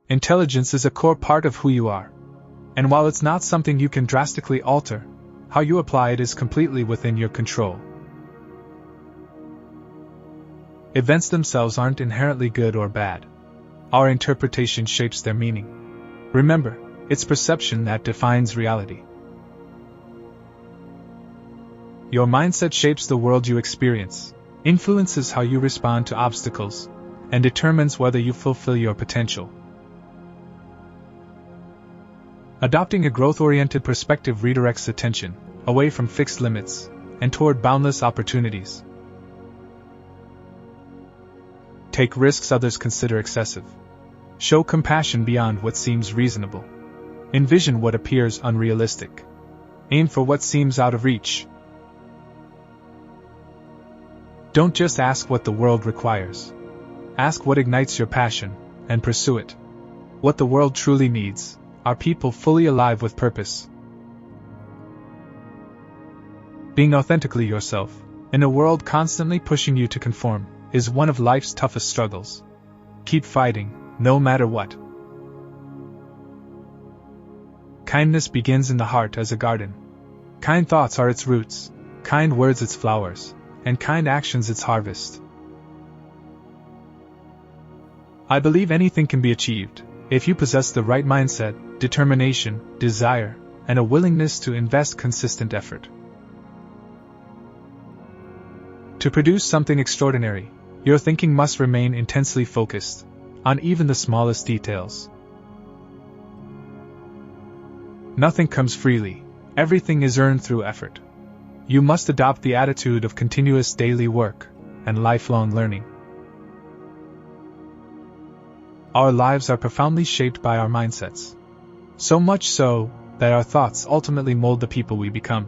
Intelligence is a core part of who you are. And while it's not something you can drastically alter, how you apply it is completely within your control. Events themselves aren't inherently good or bad. Our interpretation shapes their meaning. Remember, it's perception that defines reality. Your mindset shapes the world you experience, influences how you respond to obstacles, and determines whether you fulfill your potential. Adopting a growth-oriented perspective redirects attention away from fixed limits and toward boundless opportunities. Take risks others consider excessive. Show compassion beyond what seems reasonable. Envision what appears unrealistic. Aim for what seems out of reach. Don't just ask what the world requires. Ask what ignites your passion, and pursue it. What the world truly needs are people fully alive with purpose. Being authentically yourself, in a world constantly pushing you to conform, is one of life's toughest struggles. Keep fighting, no matter what. Kindness begins in the heart as a garden. Kind thoughts are its roots, kind words its flowers, and kind actions its harvest. I believe anything can be achieved if you possess the right mindset, determination, desire, and a willingness to invest consistent effort. To produce something extraordinary, your thinking must remain intensely focused on even the smallest details. Nothing comes freely, everything is earned through effort. You must adopt the attitude of continuous daily work and lifelong learning. Our lives are profoundly shaped by our mindsets. So much so that our thoughts ultimately mold the people we become.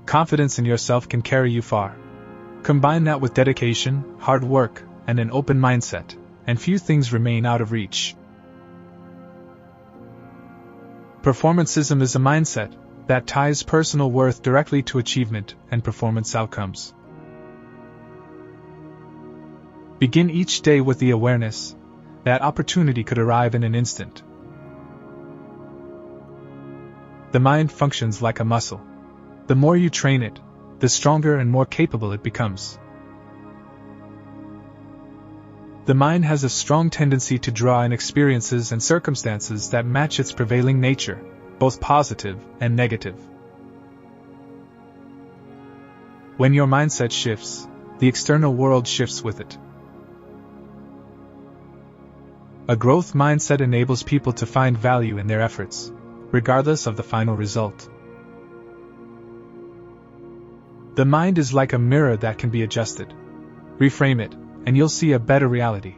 Confidence in yourself can carry you far. Combine that with dedication, hard work, and an open mindset, and few things remain out of reach. Performancism is a mindset that ties personal worth directly to achievement and performance outcomes. Begin each day with the awareness that opportunity could arrive in an instant. The mind functions like a muscle. The more you train it, the stronger and more capable it becomes. The mind has a strong tendency to draw in experiences and circumstances that match its prevailing nature, both positive and negative. When your mindset shifts, the external world shifts with it. A growth mindset enables people to find value in their efforts, regardless of the final result. The mind is like a mirror that can be adjusted. Reframe it, and you'll see a better reality.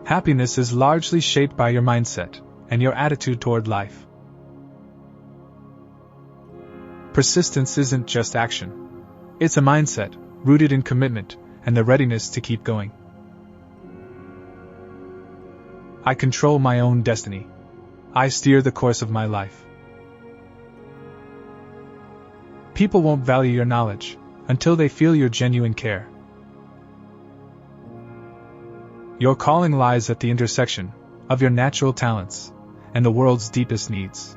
Happiness is largely shaped by your mindset and your attitude toward life. Persistence isn't just action. It's a mindset, rooted in commitment and the readiness to keep going. I control my own destiny. I steer the course of my life. People won't value your knowledge until they feel your genuine care. Your calling lies at the intersection of your natural talents and the world's deepest needs.